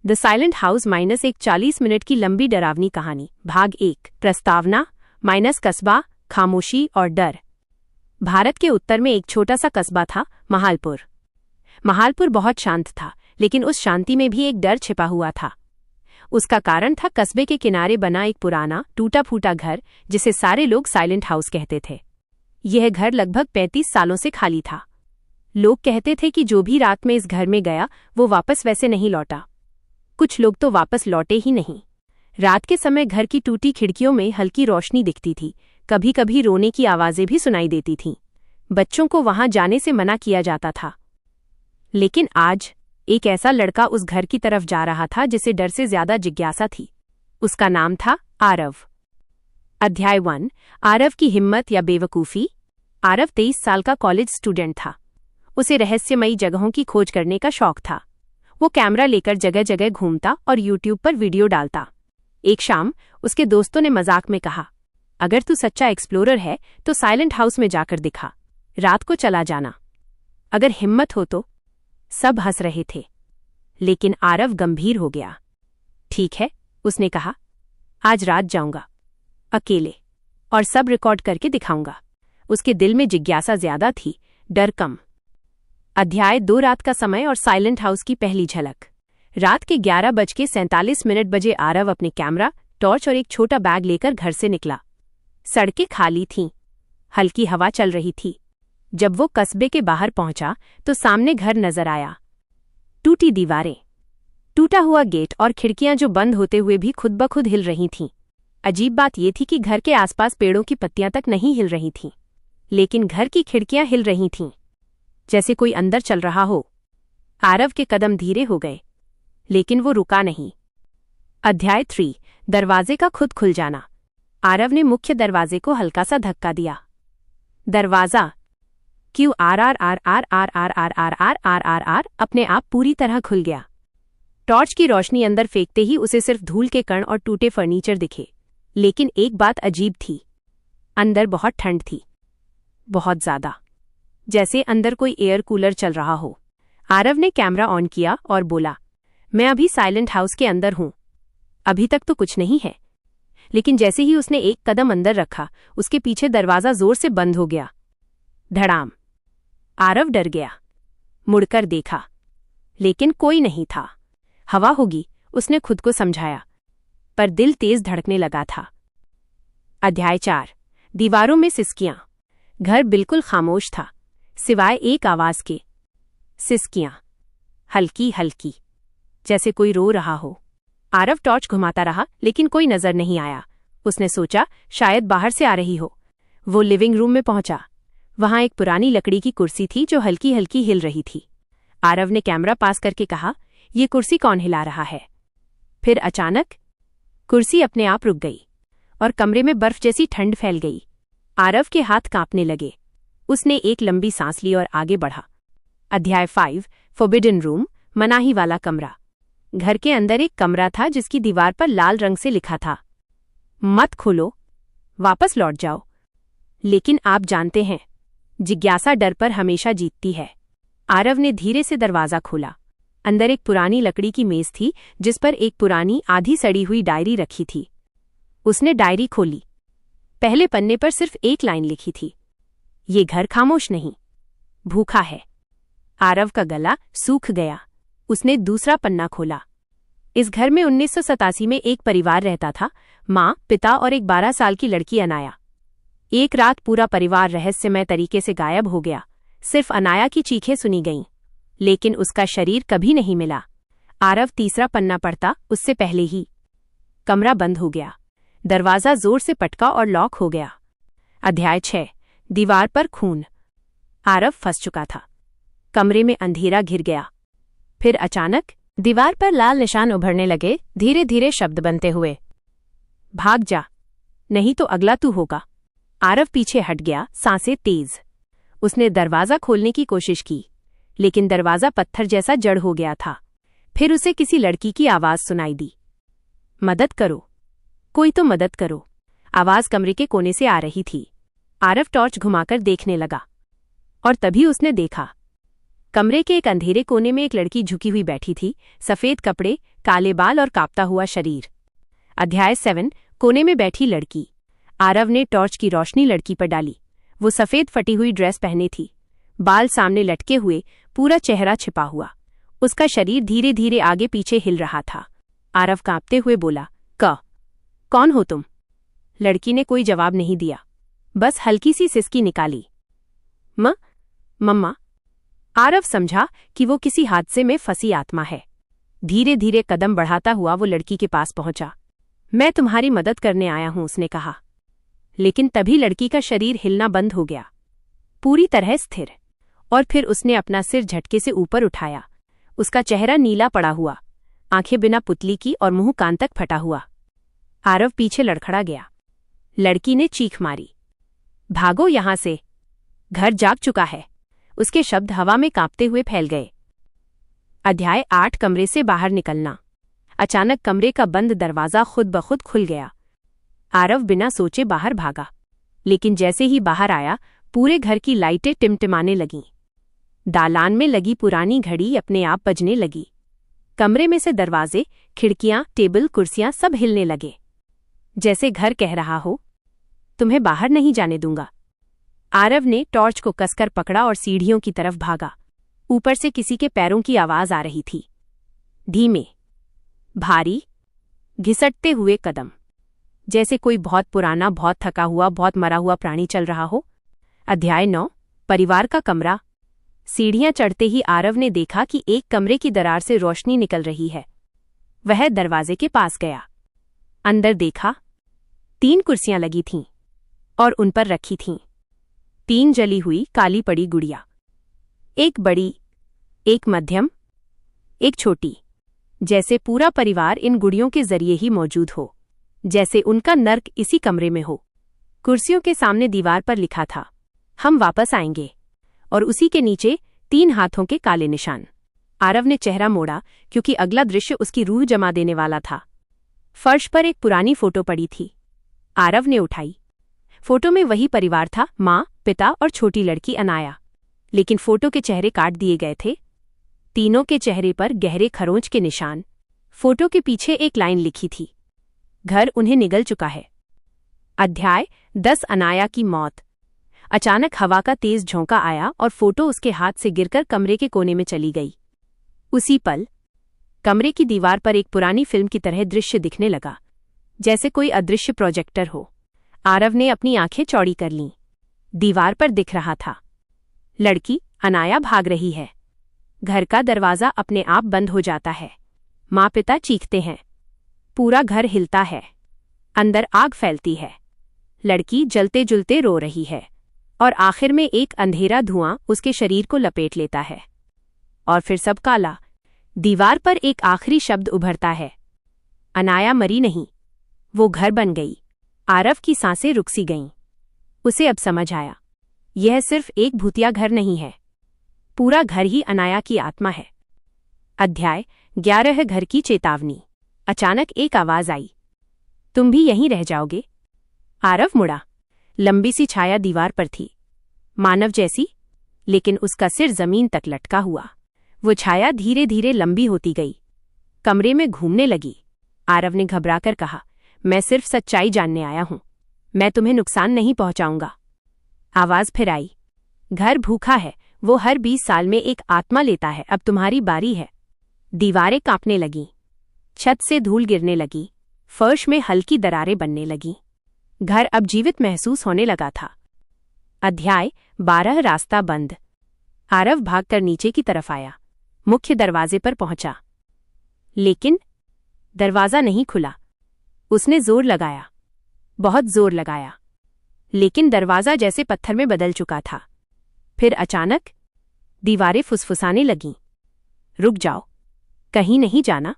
The silent house minus एक 40 minute की लंबी डरावनी कहानी। भाग 1। प्रस्तावना माइनस कस्बा, खामोशी और डर। भारत के उत्तर में एक छोटा सा कस्बा था, महालपुर। महालपुर बहुत शांत था, लेकिन उस शांति में भी एक डर छिपा हुआ था। उसका कारण था कस्बे के किनारे बना एक पुराना टूटा फूटा घर, जिसे सारे लोग साइलेंट हाउस कहते थे। यह घर लगभग 35 सालों से खाली था। लोग कहते थे कि जो भी रात में इस घर में गया वो वापस वैसे नहीं लौटा। कुछ लोग तो वापस लौटे ही नहीं। रात के समय घर की टूटी खिड़कियों में हल्की रोशनी दिखती थी, कभी कभी रोने की आवाजें भी सुनाई देती थीं। बच्चों को वहां जाने से मना किया जाता था। लेकिन आज एक ऐसा लड़का उस घर की तरफ जा रहा था जिसे डर से ज्यादा जिज्ञासा थी। उसका नाम था आरव। अध्याय 1। आरव की हिम्मत या बेवकूफी। आरव 23 साल का कॉलेज स्टूडेंट था। उसे रहस्यमयी जगहों की खोज करने का शौक था। वो कैमरा लेकर जगह जगह घूमता और यूट्यूब पर वीडियो डालता। एक शाम उसके दोस्तों ने मजाक में कहा, अगर तू सच्चा एक्सप्लोरर है तो साइलेंट हाउस में जाकर दिखा, रात को चला जाना, अगर हिम्मत हो तो। सब हंस रहे थे, लेकिन आरव गंभीर हो गया। ठीक है, उसने कहा, आज रात जाऊंगा, अकेले, और सब रिकॉर्ड करके दिखाऊंगा। उसके दिल में जिज्ञासा ज्यादा थी, डर कम। अध्याय 2। रात का समय और साइलेंट हाउस की पहली झलक। रात के 11:47 बजे आरव अपने कैमरा, टॉर्च और एक छोटा बैग लेकर घर से निकला। सड़कें खाली थीं, हल्की हवा चल रही थी। जब वो कस्बे के बाहर पहुंचा तो सामने घर नजर आया। टूटी दीवारें, टूटा हुआ गेट और खिड़कियां जो बंद होते हुए भी खुद ब खुद हिल रही थीं। अजीब बात यह थी कि घर के आसपास पेड़ों की पत्तियां तक नहीं हिल रही थीं, लेकिन घर की खिड़कियां हिल रही थीं, जैसे कोई अंदर चल रहा हो। आरव के कदम धीरे हो गए, लेकिन वो रुका नहीं। अध्याय 3। दरवाजे का खुद खुल जाना। आरव ने मुख्य दरवाजे को हल्का सा धक्का दिया। दरवाजा क्यू आर आर आर आर आर आर आर आर आर आर आर आर अपने आप पूरी तरह खुल गया। टॉर्च की रोशनी अंदर फेंकते ही उसे सिर्फ धूल के कण और टूटे फर्नीचर दिखे। लेकिन एक बात अजीब थी, अंदर बहुत ठंड थी, बहुत ज्यादा, जैसे अंदर कोई एयर कूलर चल रहा हो। आरव ने कैमरा ऑन किया और बोला, मैं अभी साइलेंट हाउस के अंदर हूं। अभी तक तो कुछ नहीं है। लेकिन जैसे ही उसने एक कदम अंदर रखा, उसके पीछे दरवाजा जोर से बंद हो गया। धड़ाम। आरव डर गया, मुड़कर देखा, लेकिन कोई नहीं था। हवा होगी, उसने खुद को समझाया, पर दिल तेज धड़कने लगा था। अध्याय 4। दीवारों में सिसकियां। घर बिल्कुल खामोश था, सिवाय एक आवाज के, सिसकियां, हल्की हल्की, जैसे कोई रो रहा हो। आरव टॉर्च घुमाता रहा, लेकिन कोई नजर नहीं आया। उसने सोचा शायद बाहर से आ रही हो। वो लिविंग रूम में पहुंचा। वहां एक पुरानी लकड़ी की कुर्सी थी जो हल्की हल्की हिल रही थी। आरव ने कैमरा पास करके कहा, ये कुर्सी कौन हिला रहा है? फिर अचानक कुर्सी अपने आप रुक गई और कमरे में बर्फ जैसी ठंड फैल गई। आरव के हाथ कांपने लगे। उसने एक लंबी सांस ली और आगे बढ़ा। अध्याय 5। फॉरबिडन रूम, मनाही वाला कमरा। घर के अंदर एक कमरा था जिसकी दीवार पर लाल रंग से लिखा था, मत खोलो, वापस लौट जाओ। लेकिन आप जानते हैं, जिज्ञासा डर पर हमेशा जीतती है। आरव ने धीरे से दरवाजा खोला। अंदर एक पुरानी लकड़ी की मेज थी जिस पर एक पुरानी आधी सड़ी हुई डायरी रखी थी। उसने डायरी खोली। पहले पन्ने पर सिर्फ एक लाइन लिखी थी, ये घर खामोश नहीं, भूखा है। आरव का गला सूख गया। उसने दूसरा पन्ना खोला। इस घर में 1987 में एक परिवार रहता था, माँ, पिता और एक 12 साल की लड़की अनाया। एक रात पूरा परिवार रहस्यमय तरीके से गायब हो गया। सिर्फ अनाया की चीखें सुनी गईं, लेकिन उसका शरीर कभी नहीं मिला। आरव तीसरा पन्ना पढ़ता उससे पहले ही कमरा बंद हो गया। दरवाजा जोर से पटका और लॉक हो गया। अध्याय 6। दीवार पर खून। आरव फंस चुका था। कमरे में अंधेरा घिर गया। फिर अचानक दीवार पर लाल निशान उभरने लगे, धीरे धीरे शब्द बनते हुए, भाग जा, नहीं तो अगला तू होगा। आरव पीछे हट गया, सांसें तेज। उसने दरवाजा खोलने की कोशिश की, लेकिन दरवाजा पत्थर जैसा जड़ हो गया था। फिर उसे किसी लड़की की आवाज सुनाई दी, मदद करो, कोई तो मदद करो। आवाज कमरे के कोने से आ रही थी। आरव टॉर्च घुमाकर देखने लगा, और तभी उसने देखा कमरे के एक अंधेरे कोने में एक लड़की झुकी हुई बैठी थी, सफेद कपड़े, काले बाल और कांपता हुआ शरीर। अध्याय 7। कोने में बैठी लड़की। आरव ने टॉर्च की रोशनी लड़की पर डाली। वो सफेद फटी हुई ड्रेस पहने थी, बाल सामने लटके हुए, पूरा चेहरा छिपा हुआ। उसका शरीर धीरे धीरे आगे पीछे हिल रहा था। आरव कांपते हुए बोला, कौन हो तुम? लड़की ने कोई जवाब नहीं दिया, बस हल्की सी सिसकी निकाली। मम्मा। आरव समझा कि वो किसी हादसे में फंसी आत्मा है। धीरे धीरे कदम बढ़ाता हुआ वो लड़की के पास पहुंचा। मैं तुम्हारी मदद करने आया हूं, उसने कहा। लेकिन तभी लड़की का शरीर हिलना बंद हो गया, पूरी तरह स्थिर। और फिर उसने अपना सिर झटके से ऊपर उठाया। उसका चेहरा नीला पड़ा हुआ, आंखें बिना पुतली की और मुंह कान तक फटा हुआ। आरव पीछे लड़खड़ा गया। लड़की ने चीख मारी, भागो यहां से, घर जाग चुका है। उसके शब्द हवा में कांपते हुए फैल गए। अध्याय 8। कमरे से बाहर निकलना। अचानक कमरे का बंद दरवाजा खुद ब खुद खुल गया। आरव बिना सोचे बाहर भागा, लेकिन जैसे ही बाहर आया, पूरे घर की लाइटें टिमटिमाने लगीं। दालान में लगी पुरानी घड़ी अपने आप बजने लगी। कमरे में से दरवाजे, खिड़कियां, टेबल, कुर्सियां सब हिलने लगे, जैसे घर कह रहा हो, तुम्हें बाहर नहीं जाने दूंगा। आरव ने टॉर्च को कसकर पकड़ा और सीढ़ियों की तरफ भागा। ऊपर से किसी के पैरों की आवाज आ रही थी, धीमे, भारी, घिसटते हुए कदम, जैसे कोई बहुत पुराना, बहुत थका हुआ, बहुत मरा हुआ प्राणी चल रहा हो। अध्याय 9। परिवार का कमरा। सीढ़ियां चढ़ते ही आरव ने देखा कि एक कमरे की दरार से रोशनी निकल रही है। वह दरवाजे के पास गया। अंदर देखा, 3 कुर्सियां लगी थीं और उन पर रखी थीं 3 जली हुई काली पड़ी गुड़िया। एक बड़ी, एक मध्यम, एक छोटी, जैसे पूरा परिवार इन गुड़ियों के जरिए ही मौजूद हो, जैसे उनका नर्क इसी कमरे में हो। कुर्सियों के सामने दीवार पर लिखा था, हम वापस आएंगे, और उसी के नीचे 3 हाथों के काले निशान। आरव ने चेहरा मोड़ा, क्योंकि अगला दृश्य उसकी रूह जमा देने वाला था। फर्श पर एक पुरानी फोटो पड़ी थी। आरव ने उठाई। फोटो में वही परिवार था, माँ, पिता और छोटी लड़की अनाया। लेकिन फोटो के चेहरे काट दिए गए थे। तीनों के चेहरे पर गहरे खरोंच के निशान। फोटो के पीछे एक लाइन लिखी थी, घर उन्हें निगल चुका है। अध्याय 10। अनाया की मौत। अचानक हवा का तेज झोंका आया और फोटो उसके हाथ से गिरकर कमरे के कोने में चली गई। उसी पल कमरे की दीवार पर एक पुरानी फिल्म की तरह दृश्य दिखने लगा, जैसे कोई अदृश्य प्रोजेक्टर हो। आरव ने अपनी आंखें चौड़ी कर लीं। दीवार पर दिख रहा था, लड़की अनाया भाग रही है। घर का दरवाजा अपने आप बंद हो जाता है। माँ पिता चीखते हैं, पूरा घर हिलता है। अंदर आग फैलती है। लड़की जलते जुलते रो रही है, और आखिर में एक अंधेरा धुआं उसके शरीर को लपेट लेता है। और फिर सब काला। दीवार पर एक आखिरी शब्द उभरता है, अनाया मरी नहीं, वो घर बन गई। आरव की सांसें रुक सी गईं। उसे अब समझ आया, यह सिर्फ एक भूतिया घर नहीं है, पूरा घर ही अनाया की आत्मा है। अध्याय 11। घर की चेतावनी। अचानक एक आवाज आई, तुम भी यहीं रह जाओगे? आरव मुड़ा। लंबी सी छाया दीवार पर थी, मानव जैसी, लेकिन उसका सिर जमीन तक लटका हुआ। वो छाया धीरे धीरे लंबी होती गई, कमरे में घूमने लगी। आरव ने घबराकर कहा, मैं सिर्फ सच्चाई जानने आया हूं, मैं तुम्हें नुकसान नहीं पहुंचाऊंगा। आवाज फिर आई, घर भूखा है, वो हर 20 साल में एक आत्मा लेता है, अब तुम्हारी बारी है। दीवारें कांपने लगीं, छत से धूल गिरने लगी, फर्श में हल्की दरारें बनने लगीं। घर अब जीवित महसूस होने लगा था। अध्याय 12। रास्ता बंद। आरव भागकर नीचे की तरफ आया, मुख्य दरवाजे पर पहुंचा, लेकिन दरवाजा नहीं खुला। उसने जोर लगाया, बहुत जोर लगाया, लेकिन दरवाजा जैसे पत्थर में बदल चुका था। फिर अचानक दीवारें फुसफुसाने लगीं, रुक जाओ, कहीं नहीं जाना।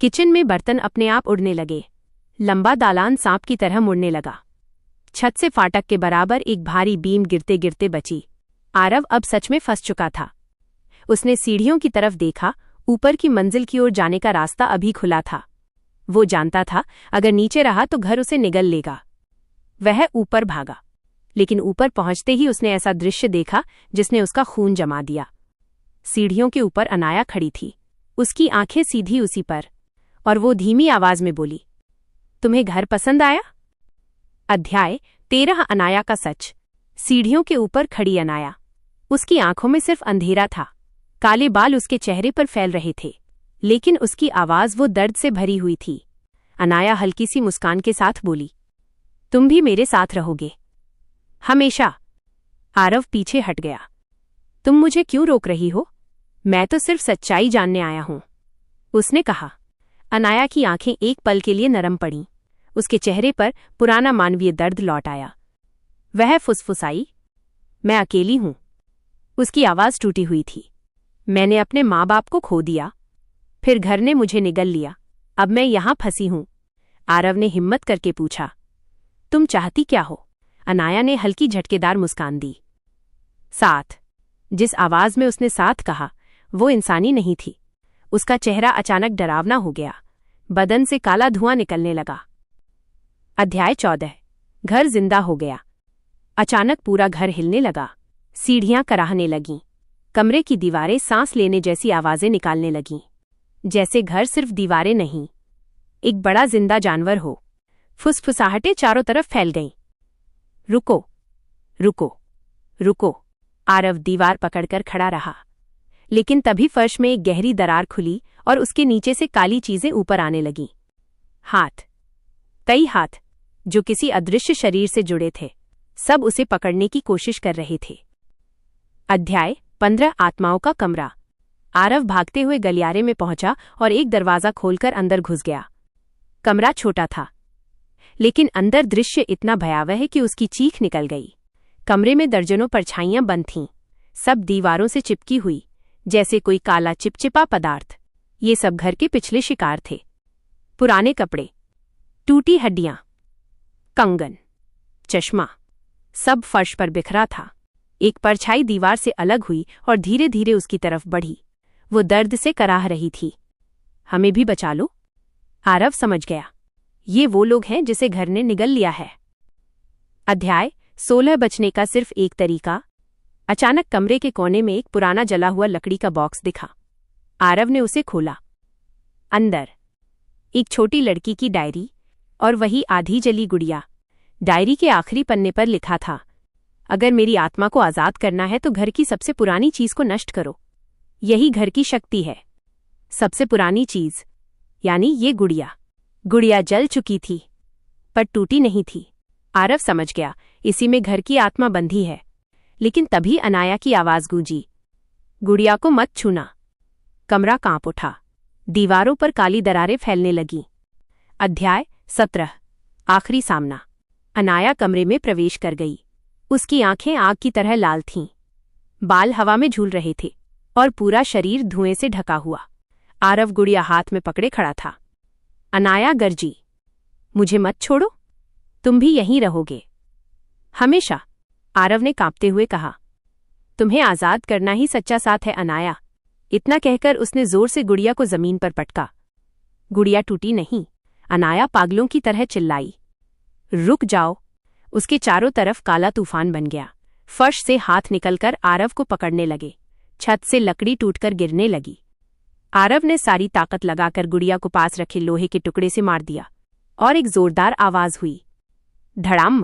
किचन में बर्तन अपने आप उड़ने लगे। लंबा दालान सांप की तरह मुड़ने लगा। छत से फाटक के बराबर एक भारी बीम गिरते गिरते बची। आरव अब सच में फंस चुका था। उसने सीढ़ियों की तरफ देखा, ऊपर की मंजिल की ओर जाने का रास्ता अभी खुला था। वो जानता था, अगर नीचे रहा तो घर उसे निगल लेगा। वह ऊपर भागा, लेकिन ऊपर पहुंचते ही उसने ऐसा दृश्य देखा जिसने उसका खून जमा दिया। सीढ़ियों के ऊपर अनाया खड़ी थी, उसकी आंखें सीधी उसी पर, और वो धीमी आवाज में बोली, तुम्हें घर पसंद आया? अध्याय 13 अनाया का सच। सीढ़ियों के ऊपर खड़ी अनाया। उसकी आंखों में सिर्फ अंधेरा था, काले बाल उसके चेहरे पर फैल रहे थे, लेकिन उसकी आवाज वो दर्द से भरी हुई थी। अनाया हल्की सी मुस्कान के साथ बोली, तुम भी मेरे साथ रहोगे हमेशा। आरव पीछे हट गया। तुम मुझे क्यों रोक रही हो? मैं तो सिर्फ सच्चाई जानने आया हूं, उसने कहा। अनाया की आंखें एक पल के लिए नरम पड़ीं। उसके चेहरे पर पुराना मानवीय दर्द लौट आया। वह फुसफुसाई, मैं अकेली हूं। उसकी आवाज टूटी हुई थी। मैंने अपने माँ बाप को खो दिया, फिर घर ने मुझे निगल लिया, अब मैं यहां फंसी हूं। आरव ने हिम्मत करके पूछा, तुम चाहती क्या हो? अनाया ने हल्की झटकेदार मुस्कान दी। साथ। जिस आवाज में उसने साथ कहा वो इंसानी नहीं थी। उसका चेहरा अचानक डरावना हो गया, बदन से काला धुआं निकलने लगा। अध्याय 14। घर जिंदा हो गया। अचानक पूरा घर हिलने लगा, सीढ़ियां कराहने लगीं, कमरे की दीवारें सांस लेने जैसी आवाजें निकालने लगीं, जैसे घर सिर्फ दीवारें नहीं, एक बड़ा जिंदा जानवर हो। फुसफुसाहटें चारों तरफ फैल गईं। रुको, रुको, रुको। आरव दीवार पकड़कर खड़ा रहा, लेकिन तभी फर्श में एक गहरी दरार खुली और उसके नीचे से काली चीजें ऊपर आने लगीं। हाथ, कई हाथ, जो किसी अदृश्य शरीर से जुड़े थे, सब उसे पकड़ने की कोशिश कर रहे थे। अध्याय 15 आत्माओं का कमरा। आरव भागते हुए गलियारे में पहुंचा और एक दरवाजा खोलकर अंदर घुस गया। कमरा छोटा था, लेकिन अंदर दृश्य इतना भयावह है कि उसकी चीख निकल गई। कमरे में दर्जनों परछाइयां बंद थीं, सब दीवारों से चिपकी हुई, जैसे कोई काला चिपचिपा पदार्थ। ये सब घर के पिछले शिकार थे। पुराने कपड़े, टूटी हड्डियां, कंगन, चश्मा, सब फर्श पर बिखरा था। एक परछाई दीवार से अलग हुई और धीरे धीरे उसकी तरफ बढ़ी। वो दर्द से कराह रही थी। हमें भी बचा लो। आरव समझ गया, ये वो लोग हैं जिसे घर ने निगल लिया है। अध्याय 16 बचने का सिर्फ एक तरीका। अचानक कमरे के कोने में एक पुराना जला हुआ लकड़ी का बॉक्स दिखा। आरव ने उसे खोला। अंदर एक छोटी लड़की की डायरी और वही आधी जली गुड़िया। डायरी के आखिरी पन्ने पर लिखा था, अगर मेरी आत्मा को आजाद करना है तो घर की सबसे पुरानी चीज को नष्ट करो। यही घर की शक्ति है। सबसे पुरानी चीज, यानी ये गुड़िया। गुड़िया जल चुकी थी, पर टूटी नहीं थी। आरव समझ गया, इसी में घर की आत्मा बंधी है। लेकिन तभी अनाया की आवाज गूंजी, गुड़िया को मत छूना। कमरा कांप उठा। दीवारों पर काली दरारें फैलने लगीं। अध्याय 17 आखिरी सामना। अनाया कमरे में प्रवेश कर गई। उसकी आंखें आग की तरह लाल थीं, बाल हवा में झूल रहे थे और पूरा शरीर धुएं से ढका हुआ। आरव गुड़िया हाथ में पकड़े खड़ा था। अनाया गर्जी, मुझे मत छोड़ो, तुम भी यहीं रहोगे हमेशा। आरव ने कांपते हुए कहा, तुम्हें आजाद करना ही सच्चा साथ है अनाया। इतना कहकर उसने जोर से गुड़िया को जमीन पर पटका। गुड़िया टूटी नहीं। अनाया पागलों की तरह चिल्लाई, रुक जाओ। उसके चारों तरफ काला तूफान बन गया। फर्श से हाथ निकलकर आरव को पकड़ने लगे। छत से लकड़ी टूटकर गिरने लगी। आरव ने सारी ताकत लगाकर गुड़िया को पास रखे लोहे के टुकड़े से मार दिया और एक जोरदार आवाज हुई, धड़ाम।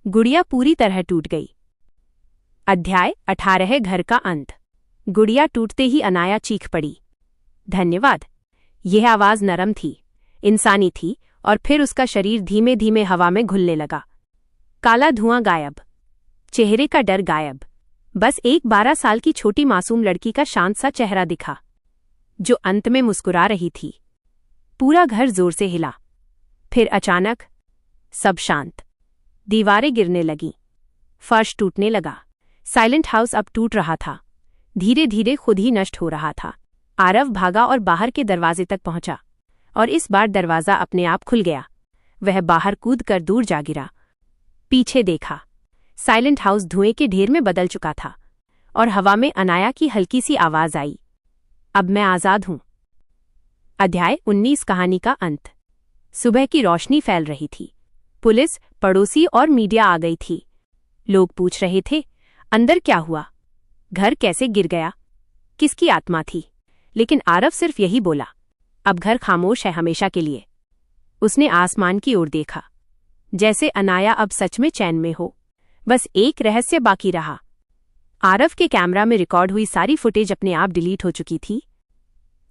गुड़िया पूरी तरह टूट गई। अध्याय 18 घर का अंत। गुड़िया टूटते ही अनाया चीख पड़ी, धन्यवाद। यह आवाज नरम थी, इंसानी थी, और फिर उसका शरीर धीमे धीमे हवा में घुलने लगा। काला धुआं गायब, चेहरे का डर गायब। बस एक 12 साल की छोटी मासूम लड़की का शांत सा चेहरा दिखा, जो अंत में मुस्कुरा रही थी। पूरा घर जोर से हिला। फिर अचानक सब शांत। दीवारें गिरने लगीं, फर्श टूटने लगा। साइलेंट हाउस अब टूट रहा था, धीरे धीरे खुद ही नष्ट हो रहा था। आरव भागा और बाहर के दरवाजे तक पहुंचा, और इस बार दरवाजा अपने आप खुल गया। वह बाहर कूदकर दूर जा गिरा। पीछे देखा, साइलेंट हाउस धुएं के ढेर में बदल चुका था, और हवा में अनाया की हल्की सी आवाज आई, अब मैं आजाद हूं। अध्याय 19 कहानी का अंत। सुबह की रोशनी फैल रही थी। पुलिस, पड़ोसी और मीडिया आ गई थी। लोग पूछ रहे थे, अंदर क्या हुआ? घर कैसे गिर गया? किसकी आत्मा थी? लेकिन आरव सिर्फ यही बोला, अब घर खामोश है हमेशा के लिए। उसने आसमान की ओर देखा, जैसे अनाया अब सच में चैन में हो। बस एक रहस्य बाकी रहा। आरव के कैमरा में रिकॉर्ड हुई सारी फुटेज अपने आप डिलीट हो चुकी थी।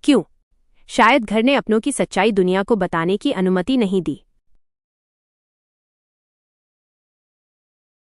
क्यों? शायद घर ने अपनों की सच्चाई दुनिया को बताने की अनुमति नहीं दी।